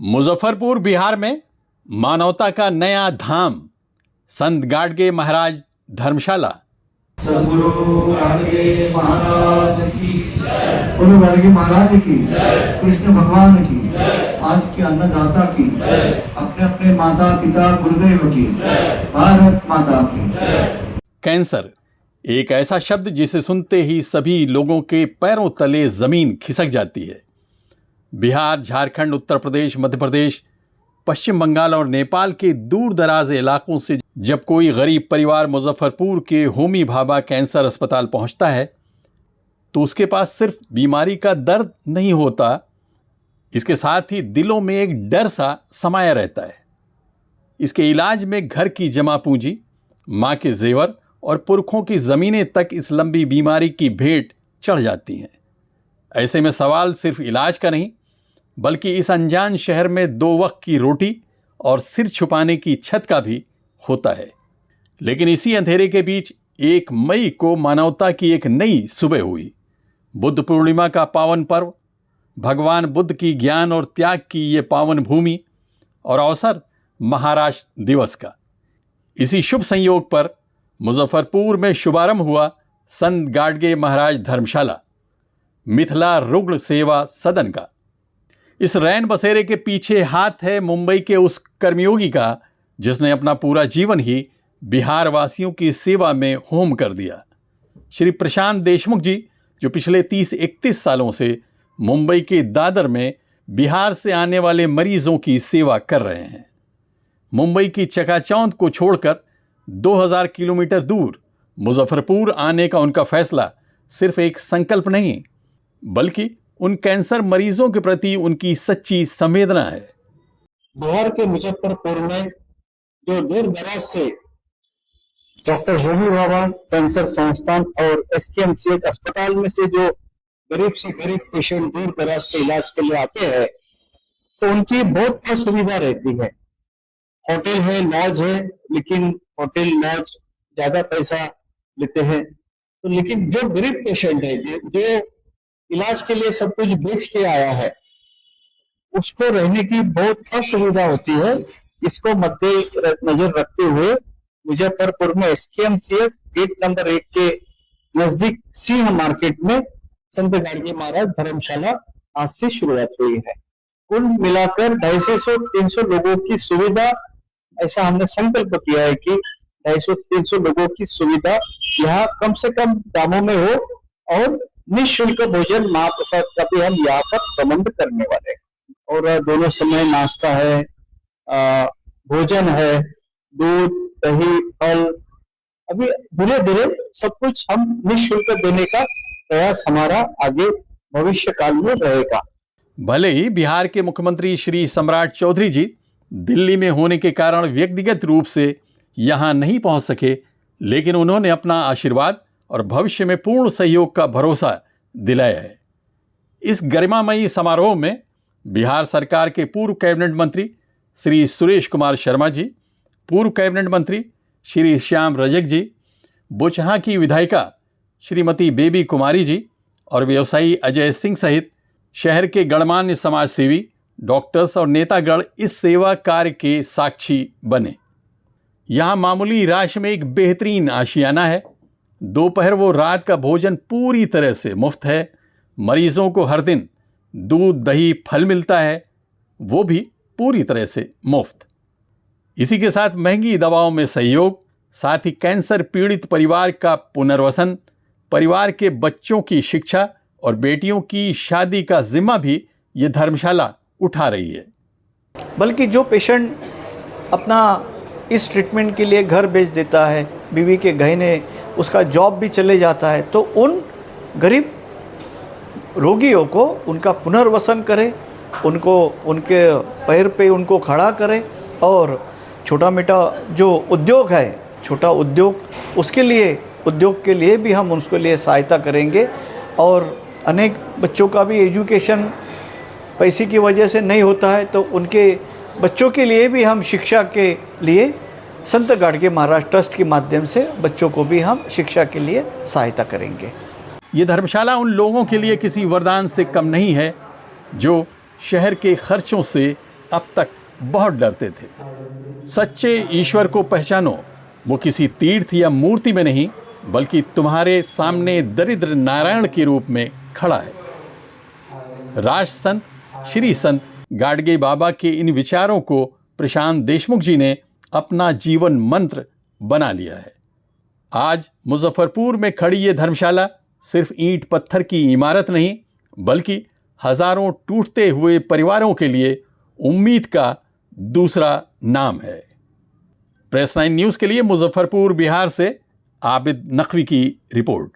मुजफ्फरपुर बिहार में मानवता का नया धाम संत गाडगे महाराज धर्मशाला। सद्गुरु गाडगे महाराज की जय, गुरु गाडगे महाराज की जय, कृष्ण भगवान की जय, आज के अन्नदाता की जय, अपने अपने माता पिता गुरुदेव की जय, भारत माता की जय। कैंसर एक ऐसा शब्द जिसे सुनते ही सभी लोगों के पैरों तले जमीन खिसक जाती है। बिहार, झारखंड, उत्तर प्रदेश, मध्य प्रदेश, पश्चिम बंगाल और नेपाल के दूर दराज इलाकों से जब कोई गरीब परिवार मुजफ्फरपुर के होमी भाभा कैंसर अस्पताल पहुंचता है तो उसके पास सिर्फ बीमारी का दर्द नहीं होता, इसके साथ ही दिलों में एक डर सा समाया रहता है। इसके इलाज में घर की जमा पूंजी, माँ के जेवर और पुरखों की ज़मीनें तक इस लंबी बीमारी की भेंट चढ़ जाती हैं। ऐसे में सवाल सिर्फ इलाज का नहीं बल्कि इस अनजान शहर में 2 वक्त की रोटी और सिर छुपाने की छत का भी होता है। लेकिन इसी अंधेरे के बीच 1 मई को मानवता की एक नई सुबह हुई। बुद्ध पूर्णिमा का पावन पर्व, भगवान बुद्ध की ज्ञान और त्याग की ये पावन भूमि और अवसर महाराष्ट्र दिवस का। इसी शुभ संयोग पर मुजफ्फरपुर में शुभारंभ हुआ संत गाडगे महाराज धर्मशाला, मिथिला रुग्ण सेवा सदन का। इस रैन बसेरे के पीछे हाथ है मुंबई के उस कर्मयोगी का जिसने अपना पूरा जीवन ही बिहार वासियों की सेवा में होम कर दिया। श्री प्रशांत देशमुख जी, जो पिछले 30-31 सालों से मुंबई के दादर में बिहार से आने वाले मरीजों की सेवा कर रहे हैं। मुंबई की चकाचौंध को छोड़कर 2000 किलोमीटर दूर मुजफ्फरपुर आने का उनका फैसला सिर्फ एक संकल्प नहीं बल्कि उन कैंसर मरीजों के प्रति उनकी सच्ची संवेदना है। बिहार के मुजफ्फरपुर में जो दूर दराज से डॉक्टर होमी भाभा कैंसर संस्थान और एसकेएमसीएच अस्पताल में से जो गरीब से गरीब पेशेंट दूर दराज से इलाज के लिए आते हैं तो उनकी बहुत असुविधा रहती है। होटल है, लॉज है, लेकिन होटल लॉज ज्यादा पैसा लेते हैं। तो लेकिन जो गरीब पेशेंट है जो इलाज के लिए सब कुछ बेच के आया है उसको रहने की बहुत असुविधा होती है। इसको मद्दे नजर रखते हुए मुजफ्फरपुर में एसकेएमसीएच गेट नंबर 1 के नजदीक सिंह मार्केट में संत गाडगे महाराज धर्मशाला आज से शुरुआत हुई है। कुल मिलाकर 250-300 लोगों की सुविधा, ऐसा हमने संकल्प किया है कि 250-300 लोगों की सुविधा यहाँ कम से कम दामों में हो और निःशुल्क भोजन महाप्रसाद का भी हम यहाँ पर प्रबंध करने वाले हैं। और दोनों समय नाश्ता है, भोजन है, दूध, दही, फल, अभी धीरे धीरे सब कुछ हम निःशुल्क देने का प्रयास हमारा आगे भविष्य काल में रहेगा। भले ही बिहार के मुख्यमंत्री श्री सम्राट चौधरी जी दिल्ली में होने के कारण व्यक्तिगत रूप से यहाँ नहीं पहुँच सके, लेकिन उन्होंने अपना आशीर्वाद और भविष्य में पूर्ण सहयोग का भरोसा दिलाया है। इस गरिमामयी समारोह में बिहार सरकार के पूर्व कैबिनेट मंत्री श्री सुरेश कुमार शर्मा जी, पूर्व कैबिनेट मंत्री श्री श्याम रजक जी, बोचहां की विधायिका श्रीमती बेबी कुमारी जी और व्यवसायी अजय सिंह सहित शहर के गणमान्य समाजसेवी, डॉक्टर्स और नेतागण इस सेवा कार्य के साक्षी बने। यहाँ मामूली राशि में एक बेहतरीन आशियाना है। दोपहर वो रात का भोजन पूरी तरह से मुफ्त है। मरीजों को हर दिन दूध, दही, फल मिलता है, वो भी पूरी तरह से मुफ्त। इसी के साथ महंगी दवाओं में सहयोग, साथ ही कैंसर पीड़ित परिवार का पुनर्वसन, परिवार के बच्चों की शिक्षा और बेटियों की शादी का जिम्मा भी ये धर्मशाला उठा रही है। बल्कि जो पेशेंट अपना इस ट्रीटमेंट के लिए घर बेच देता है, बीवी के गहने, उसका जॉब भी चले जाता है, तो उन गरीब रोगियों को उनका पुनर्वसन करे, उनको उनके पैर पे उनको खड़ा करे और छोटा मोटा जो उद्योग है, छोटा उद्योग, उसके लिए उद्योग के लिए भी हम उसके लिए सहायता करेंगे। और अनेक बच्चों का भी एजुकेशन पैसे की वजह से नहीं होता है, तो उनके बच्चों के लिए भी हम शिक्षा के लिए संत गाडगे महाराज ट्रस्ट के माध्यम से बच्चों को भी हम शिक्षा के लिए सहायता करेंगे। ये धर्मशाला उन लोगों के लिए किसी वरदान से कम नहीं है जो शहर के खर्चों से अब तक बहुत डरते थे। सच्चे ईश्वर को पहचानो, वो किसी तीर्थ या मूर्ति में नहीं बल्कि तुम्हारे सामने दरिद्र नारायण के रूप में खड़ा है। राज संत श्री संत गाडगे बाबा के इन विचारों को प्रशांत देशमुख जी ने अपना जीवन मंत्र बना लिया है। आज मुजफ्फरपुर में खड़ी ये धर्मशाला सिर्फ ईंट पत्थर की इमारत नहीं बल्कि हजारों टूटते हुए परिवारों के लिए उम्मीद का दूसरा नाम है। प्रेस 9 न्यूज़ के लिए मुजफ्फरपुर बिहार से आबिद नकवी की रिपोर्ट।